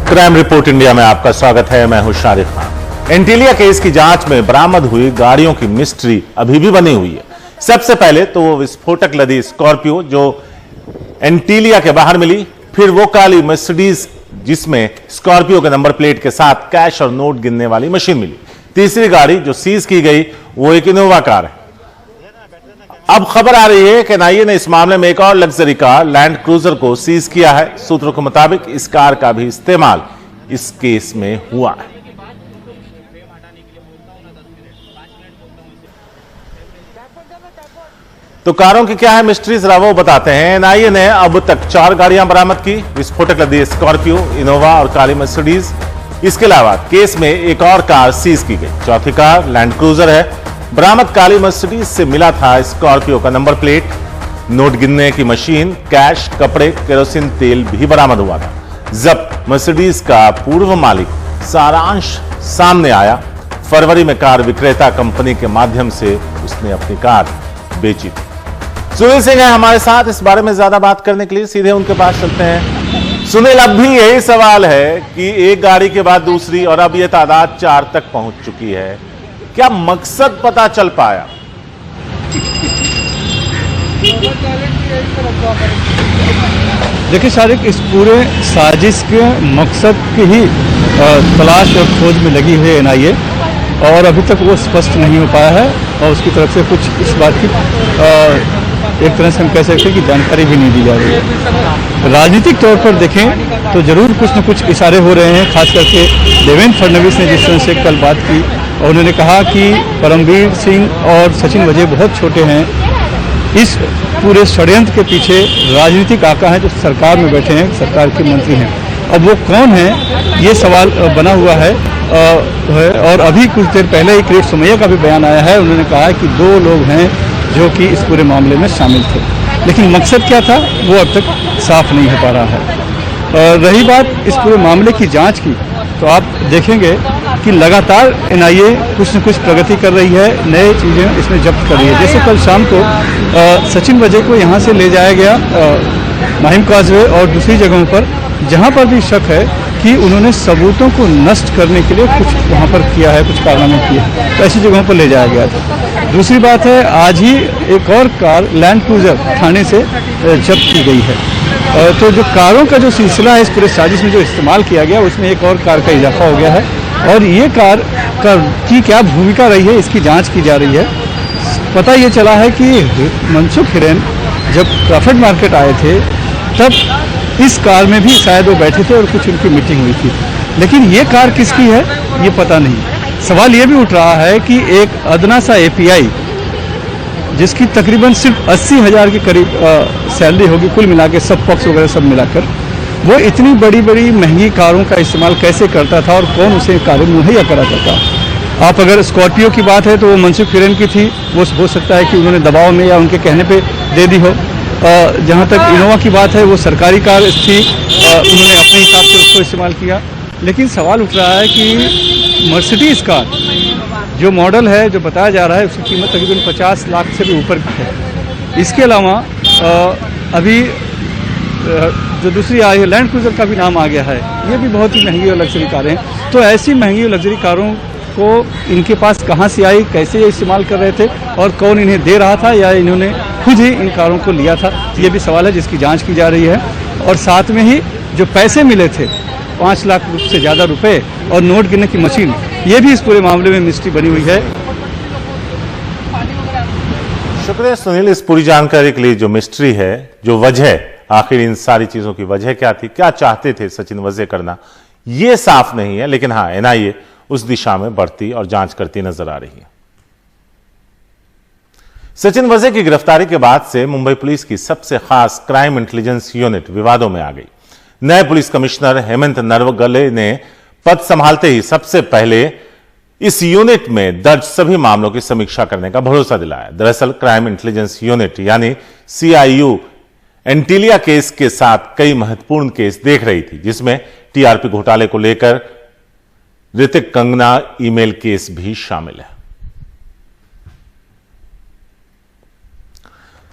Crime report India में आपका स्वागत है। मैं हूं शारिक खान। एंटीलिया केस की जांच में बरामद हुई गाड़ियों की मिस्ट्री अभी भी बनी हुई है। सबसे पहले तो वो विस्फोटक लदी स्कॉर्पियो जो एंटीलिया के बाहर मिली, फिर वो काली मर्सिडीज जिसमें स्कॉर्पियो के नंबर प्लेट के साथ कैश और नोट गिनने वाली मशीन मिली। तीसरी गाड़ी जो सीज की गई वो एक इनोवा कार है। अब खबर आ रही है कि एनआईए ने इस मामले में एक और लग्जरी कार लैंड क्रूजर को सीज किया है। सूत्रों के मुताबिक इस कार का भी इस्तेमाल इस केस में हुआ है। तो कारों की क्या है मिस्ट्री, जरा वो बताते हैं। एनआईए ने अब तक 4 गाड़ियां बरामद की, विस्फोटक लदी स्कॉर्पियो, इनोवा और काली मर्सिडीज। इसके अलावा केस में एक और कार सीज की गई। चौथी कार लैंड क्रूजर है। बरामद काली मर्सिडीज से मिला था स्कॉर्पियो का नंबर प्लेट, नोट गिनने की मशीन, कैश, कपड़े, केरोसिन तेल भी बरामद हुआ था। जब्त मर्सिडीज का पूर्व मालिक सारांश सामने आया। फरवरी में कार विक्रेता कंपनी के माध्यम से उसने अपनी कार बेची थी। सुनील सिंह है हमारे साथ इस बारे में ज्यादा बात करने के लिए, सीधे उनके पास चलते हैं। सुनील, अब भी यही सवाल है कि एक गाड़ी के बाद दूसरी और अब यह तादाद 4 तक पहुंच चुकी है। क्या मकसद पता चल पाया? देखिए शारिक, इस पूरे साजिश के मकसद की ही तलाश और खोज में लगी है एनआईए, और अभी तक वो स्पष्ट नहीं हो पाया है और उसकी तरफ से कुछ इस बात की एक तरह से हम कह सकते हैं कि जानकारी भी नहीं दी जा रही है। राजनीतिक तौर पर देखें तो जरूर कुछ न कुछ इशारे हो रहे हैं, खास करके देवेंद्र फडणवीस ने जिस तरह से कल बात की और उन्होंने कहा कि परमवीर सिंह और सचिन वजह बहुत छोटे हैं। इस पूरे षड्यंत्र के पीछे राजनीतिक आका हैं जो सरकार में बैठे हैं, सरकार के मंत्री हैं। अब वो कौन है ये सवाल बना हुआ है। और अभी कुछ देर पहले ही किरीट सोमैया का भी बयान आया है। उन्होंने कहा है कि 2 लोग हैं जो कि इस पूरे मामले में शामिल थे, लेकिन मकसद क्या था वो अब तक साफ नहीं हो पा रहा है। रही बात इस पूरे मामले की जांच की, तो आप देखेंगे कि लगातार एनआईए कुछ न कुछ प्रगति कर रही है, नए चीज़ें इसमें जब्त कर रही है। जैसे कल शाम को सचिन वजह को यहाँ से ले जाया गया माहिम काजवे और दूसरी जगहों पर, जहाँ पर भी शक है कि उन्होंने सबूतों को नष्ट करने के लिए कुछ वहाँ पर किया है, कुछ कारनामे किए, तो ऐसी जगहों पर ले जाया गया था। दूसरी बात है, आज ही एक और कार लैंड क्रूजर थाने से जब्त की गई है। तो जो कारों का जो सिलसिला है इस पूरे साजिश में जो इस्तेमाल किया गया, उसमें एक और कार का इजाफा हो गया है और ये कार की क्या भूमिका रही है इसकी जांच की जा रही है। पता ये चला है कि मनसुख हिरेन जब क्रॉफर्ड मार्केट आए थे तब इस कार में भी शायद वो बैठे थे और कुछ उनकी मीटिंग हुई थी, लेकिन ये कार किसकी है ये पता नहीं। सवाल ये भी उठ रहा है कि एक अदना सा एपीआई जिसकी तकरीबन सिर्फ 80,000 के करीब सैलरी होगी कुल मिला के, सब पक्ष वगैरह सब मिलाकर, वो इतनी बड़ी बड़ी महंगी कारों का इस्तेमाल कैसे करता था और कौन उसे कारें मुहैया कराता था। आप अगर स्कॉर्पियो की बात है तो वो मनसुख हिरेन की थी, वो हो सकता है कि उन्होंने दबाव में या उनके कहने पे दे दी हो। जहाँ तक इनोवा की बात है वो सरकारी कार थी, उन्होंने अपने हिसाब से उसको इस्तेमाल किया। लेकिन सवाल उठ रहा है कि मर्सिडीज़ कार जो मॉडल है, जो बताया जा रहा है, उसकी कीमत तकरीबन 50 लाख से भी ऊपर की है। इसके अलावा अभी जो दूसरी आई है लैंड क्रूजर का भी नाम आ गया है, ये भी बहुत ही महंगी और लग्जरी कारें हैं। तो ऐसी महंगी और लग्जरी कारों को इनके पास कहाँ से आई, कैसे ये इस्तेमाल कर रहे थे और कौन इन्हें दे रहा था या इन्होंने खुद ही इन कारों को लिया था, ये भी सवाल है जिसकी जांच की जा रही है। और साथ में ही जो पैसे मिले थे 5 लाख से ज़्यादा रुपए और नोट गिनने की मशीन, ये भी इस पूरे मामले में मिस्ट्री बनी हुई है। शुक्रिया सुनील इस पूरी जानकारी के लिए। जो मिस्ट्री है, जो वजह, आखिर इन सारी चीजों की वजह क्या थी, क्या चाहते थे सचिन वजह करना, यह साफ नहीं है। लेकिन हां, एनआईए उस दिशा में बढ़ती और जांच करती नजर आ रही है। सचिन वजह की गिरफ्तारी के बाद से मुंबई पुलिस की सबसे खास क्राइम इंटेलिजेंस यूनिट विवादों में आ गई। नए पुलिस कमिश्नर हेमंत नरवगले ने पद संभालते ही सबसे पहले इस यूनिट में दर्ज सभी मामलों की समीक्षा करने का भरोसा दिलाया। दरअसल क्राइम इंटेलिजेंस यूनिट यानी सीआईयू एंटीलिया केस के साथ कई महत्वपूर्ण केस देख रही थी, जिसमें टीआरपी घोटाले को लेकर ऋतिक कंगना ईमेल केस भी शामिल है।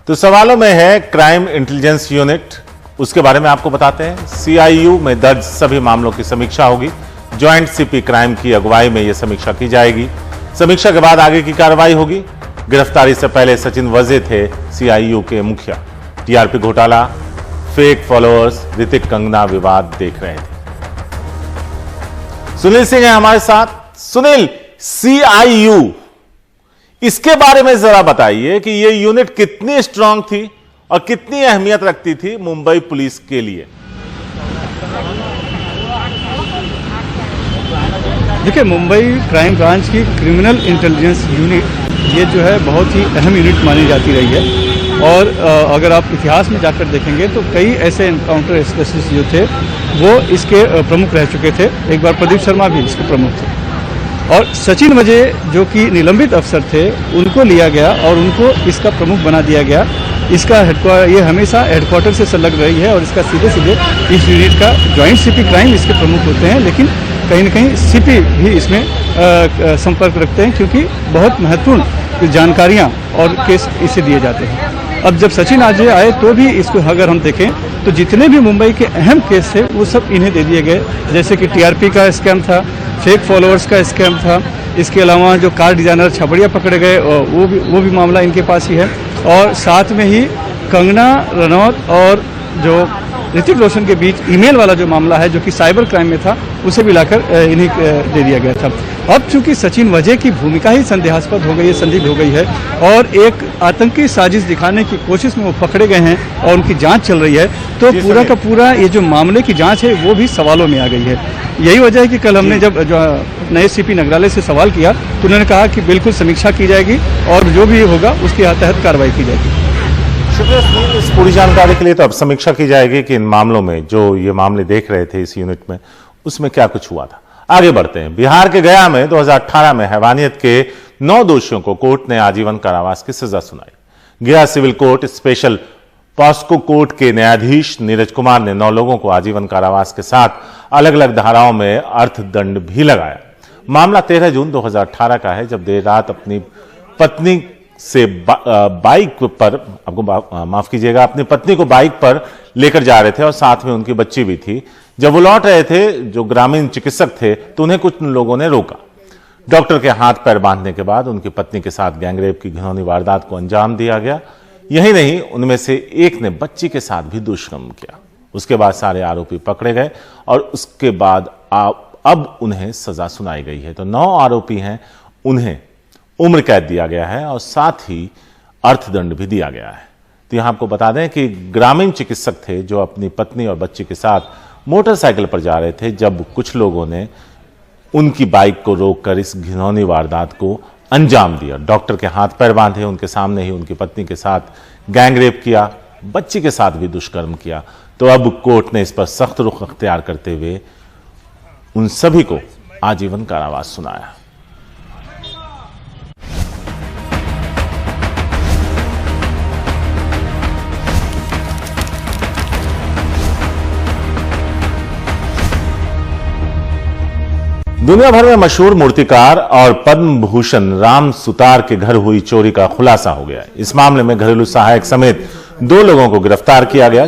तो सवालों में है क्राइम इंटेलिजेंस यूनिट उसके बारे में आपको बताते हैं। CIU में दर्ज सभी मामलों की समीक्षा होगी। ज्वाइंट CP क्राइम की अगुवाई में यह समीक्षा की जाएगी। समीक्षा के बाद आगे की कार्रवाई होगी। गिरफ्तारी से पहले सचिन वजे थे CIU के मुखिया। TRP घोटाला, फेक फॉलोअर्स, ऋतिक कंगना विवाद देख रहे थे। सुनील सिंह है हमारे साथ। सुनील, CIU, इसके बारे में जरा बताइए कि यह यूनिट कितनी स्ट्रांग थी और कितनी अहमियत रखती थी मुंबई पुलिस के लिए। देखिए, मुंबई क्राइम ब्रांच की क्रिमिनल इंटेलिजेंस यूनिट ये जो है बहुत ही अहम यूनिट मानी जाती रही है। और अगर आप इतिहास में जाकर देखेंगे तो कई ऐसे एनकाउंटर स्पेशलिस्ट जो थे वो इसके प्रमुख रह चुके थे। एक बार प्रदीप शर्मा भी इसके प्रमुख थे। और सचिन वजे जो कि निलंबित अफसर थे उनको लिया गया और उनको इसका प्रमुख बना दिया गया। इसका ये हमेशा हेडक्वार्टर से संलग्न रही है और इसका सीधे सीधे इस यूनिट का ज्वाइंट CP क्राइम इसके प्रमुख होते हैं, लेकिन कहीं न कहीं CP भी इसमें संपर्क रखते हैं क्योंकि बहुत महत्वपूर्ण जानकारियां और केस इसे दिए जाते हैं। अब जब सचिन आज आए तो भी इसको अगर हम देखें तो जितने भी मुंबई के अहम केस थे वो सब इन्हें दे दिए गए। जैसे कि TRP का स्कैम था, फेक फॉलोअर्स का स्कैम था, इसके अलावा जो कार डिजाइनर छपड़िया पकड़े गए वो भी मामला इनके पास ही है। और साथ में ही कंगना रनौत और जो ऋतिक रोशन के बीच ईमेल वाला जो मामला है जो कि साइबर क्राइम में था उसे भी लाकर इन्हें दे दिया गया था। अब चूंकि सचिन वजे की भूमिका ही संदेहास्पद हो गई है, संदिग्ध हो गई है और एक आतंकी साजिश दिखाने की कोशिश में वो पकड़े गए हैं और उनकी जांच चल रही है, तो पूरा का पूरा ये जो मामले की जांच है वो भी सवालों में आ गई है। यही वजह है कि कल हमने जब जो नए CP नगरालय से सवाल किया तो उन्होंने कहा कि बिल्कुल समीक्षा की जाएगी और जो भी होगा उसके तहत कार्रवाई की जाएगी। शुक्रिया सुनील, इस पूरी जानकारी के लिए। तो अब समीक्षा की जाएगी कि इन मामलों में जो ये मामले देख रहे थे इस यूनिट में उसमें क्या कुछ हुआ था। आगे बढ़ते हैं। बिहार के गया में 2018 में हैवानियत के 9 दोषियों को कोर्ट ने आजीवन कारावास की सजा सुनाई। Gaya civil court special POCSO court के न्यायाधीश नीरज कुमार ने 9 लोगों को आजीवन कारावास के साथ अलग अलग धाराओं में अर्थदंड भी लगाया। मामला 13 जून 2018 का है, जब देर रात अपनी पत्नी से बाइक पर, आपको माफ कीजिएगा, अपनी पत्नी को बाइक पर लेकर जा रहे थे और साथ में उनकी बच्ची भी थी। जब वो लौट रहे थे, जो ग्रामीण चिकित्सक थे, तो उन्हें कुछ लोगों ने रोका। डॉक्टर के हाथ पैर बांधने के बाद उनकी पत्नी के साथ गैंगरेप की घिनौनी वारदात को अंजाम दिया गया। यही नहीं, उनमें से एक ने बच्ची के साथ भी दुष्कर्म किया। उसके बाद सारे आरोपी पकड़े गए और उसके बाद अब उन्हें सजा सुनाई गई है। तो 9 आरोपी हैं, उन्हें उम्र कैद दिया गया है और साथ ही अर्थदंड भी दिया गया है। तो यहां आपको बता दें कि ग्रामीण चिकित्सक थे जो अपनी पत्नी और बच्ची के साथ मोटरसाइकिल पर जा रहे थे, जब कुछ लोगों ने उनकी बाइक को रोककर इस घिनौनी वारदात को अंजाम दिया। डॉक्टर के हाथ पैर बांधे, उनके सामने ही उनकी पत्नी के साथ गैंगरेप किया, बच्ची के साथ भी दुष्कर्म किया। तो अब कोर्ट ने इस पर सख्त रुख अख्तियार करते हुए उन सभी को आजीवन कारावास सुनाया। दुनिया भर में मशहूर मूर्तिकार और पद्म भूषण राम सुतार के घर हुई चोरी का खुलासा हो गया। इस मामले में घरेलू सहायक समेत 2 लोगों को गिरफ्तार किया गया।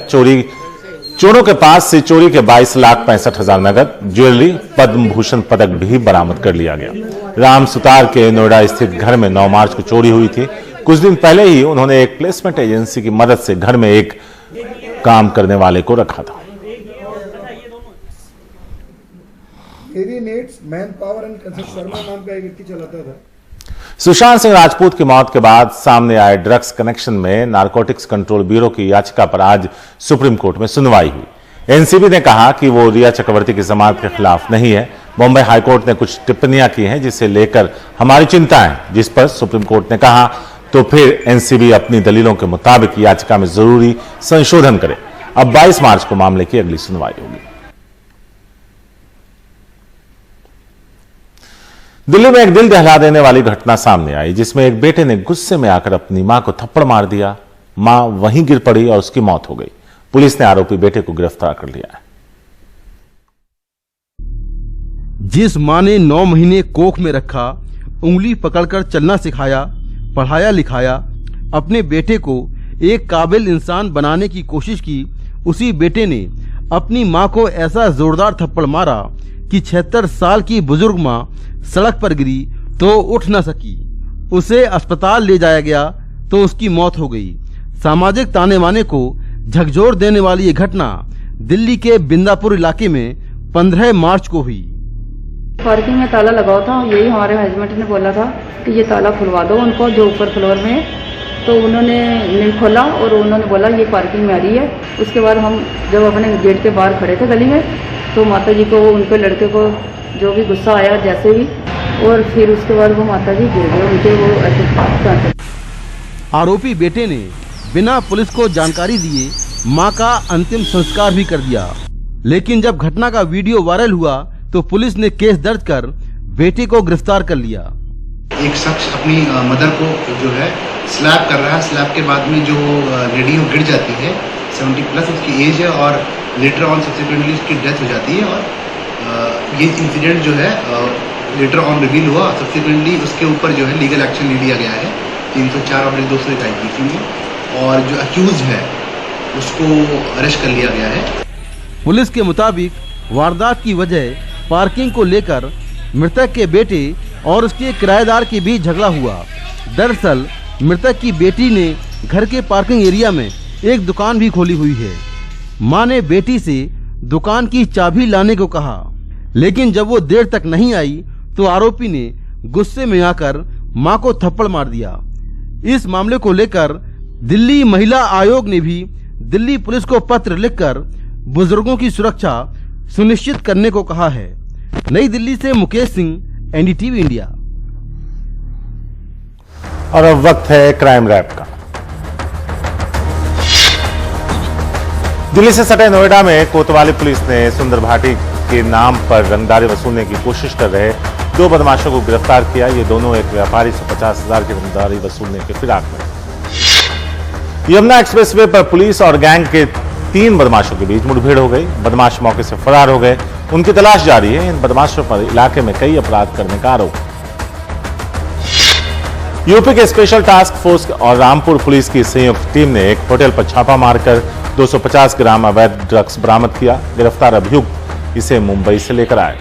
चोरों के पास से चोरी के 22,65,000 नगद, ज्वेलरी, पद्म भूषण पदक भी बरामद कर लिया गया। राम सुतार के नोएडा स्थित घर में 9 मार्च को चोरी हुई थी। कुछ दिन पहले ही उन्होंने एक प्लेसमेंट एजेंसी की मदद से घर में एक काम करने वाले को रखा था। मैन पावर एंड शर्मा नाम का एक व्यक्ति चलाता था। सुशांत सिंह राजपूत की मौत के बाद सामने आए ड्रग्स कनेक्शन में नारकोटिक्स कंट्रोल ब्यूरो की याचिका पर आज सुप्रीम कोर्ट में सुनवाई हुई। एनसीबी ने कहा कि वो रिया चक्रवर्ती की जमानत के खिलाफ नहीं है। बॉम्बे हाईकोर्ट ने कुछ टिप्पणियां की हैं जिसे लेकर हमारी चिंता है, जिस पर सुप्रीम कोर्ट ने कहा तो फिर एनसीबी अपनी दलीलों के मुताबिक याचिका में जरूरी संशोधन करे। अब 22 मार्च को मामले की अगली सुनवाई होगी। दिल्ली में एक दिल दहला देने वाली घटना सामने आई, जिसमें एक बेटे ने गुस्से में आकर अपनी मां को थप्पड़ मार दिया। मां वहीं गिर पड़ी और उसकी मौत हो गई। पुलिस ने आरोपी बेटे को गिरफ्तार कर लिया है। जिस मां ने 9 महीने कोख में रखा, उंगली पकड़कर चलना सिखाया, पढ़ाया लिखाया, अपने बेटे को एक काबिल इंसान बनाने की कोशिश की, उसी बेटे ने अपनी मां को ऐसा जोरदार थप्पड़ मारा कि 76 साल की बुजुर्ग मां सड़क पर गिरी तो उठ न सकी। उसे अस्पताल ले जाया गया तो उसकी मौत हो गई। सामाजिक ताने बाने को झकझोर देने वाली ये घटना दिल्ली के बिंदापुर इलाके में 15 मार्च को हुई। पार्किंग में ताला लगा हुआ था, यही हमारे हस्बैंड ने बोला था कि ये ताला खुलवा दो उनको जो ऊपर फ्लोर में है, तो उन्होंने नहीं खोला और उन्होंने बोला ये पार्किंग में आ रही है। उसके बाद हम जब अपने गेट के बाहर खड़े थे गली में, तो माता जी को उनके लड़के को जो भी गुस्सा आया जैसे भी, और फिर उसके बाद वो माता जी गिर गए उनके वो। आरोपी बेटे ने बिना पुलिस को जानकारी दिए मां का अंतिम संस्कार भी कर दिया, लेकिन जब घटना का वीडियो वायरल हुआ तो पुलिस ने केस दर्ज कर बेटे को गिरफ्तार कर लिया। एक शख्स अपनी मदर को जो है स्लैप कर रहा है, स्लैप के बाद में जो लेडी वो गिर जाती है, 70+ उसकी एज है और लेटर ऑन सब्सिक्वेंटली उसकी डेथ हो जाती है। और ये इंसिडेंट जो है लेटर ऑन रिवील हुआ, सब्सिक्वेंटली उसके ऊपर जो है लीगल एक्शन ले लिया गया है 304/200 IPC में, और जो अक्यूज है उसको अरेस्ट कर लिया गया है। पुलिस के मुताबिक वारदात की वजह पार्किंग को लेकर मृतक के बेटे और उसके किराएदार के बीच झगड़ा हुआ। दरअसल मृतक की बेटी ने घर के पार्किंग एरिया में एक दुकान भी खोली हुई है। मां ने बेटी से दुकान की चाबी लाने को कहा, लेकिन जब वो देर तक नहीं आई तो आरोपी ने गुस्से में आकर मां को थप्पड़ मार दिया। इस मामले को लेकर दिल्ली महिला आयोग ने भी दिल्ली पुलिस को पत्र लिखकर बुजुर्गों की सुरक्षा सुनिश्चित करने को कहा है। नई दिल्ली से मुकेश सिंह, NDTV इंडिया। और अब वक्त है क्राइम रैप का। दिल्ली से सटे नोएडा में कोतवाली पुलिस ने सुंदर भाटी के नाम पर रंगदारी वसूलने की कोशिश कर रहे 2 बदमाशों को गिरफ्तार किया। ये दोनों एक व्यापारी से 50,000 की रंगदारी वसूलने के फिराक में। यमुना एक्सप्रेसवे पर पुलिस और गैंग के 3 बदमाशों के बीच मुठभेड़ हो गई। बदमाश मौके से फरार हो गए, उनकी तलाश जारी है। इन बदमाशों पर इलाके में कई अपराध करने का आरोप। यूपी के स्पेशल टास्क फोर्स और रामपुर पुलिस की संयुक्त टीम ने एक होटल पर छापा मारकर 250 ग्राम अवैध ड्रग्स बरामद किया। गिरफ्तार अभियुक्त इसे मुंबई से लेकर आए।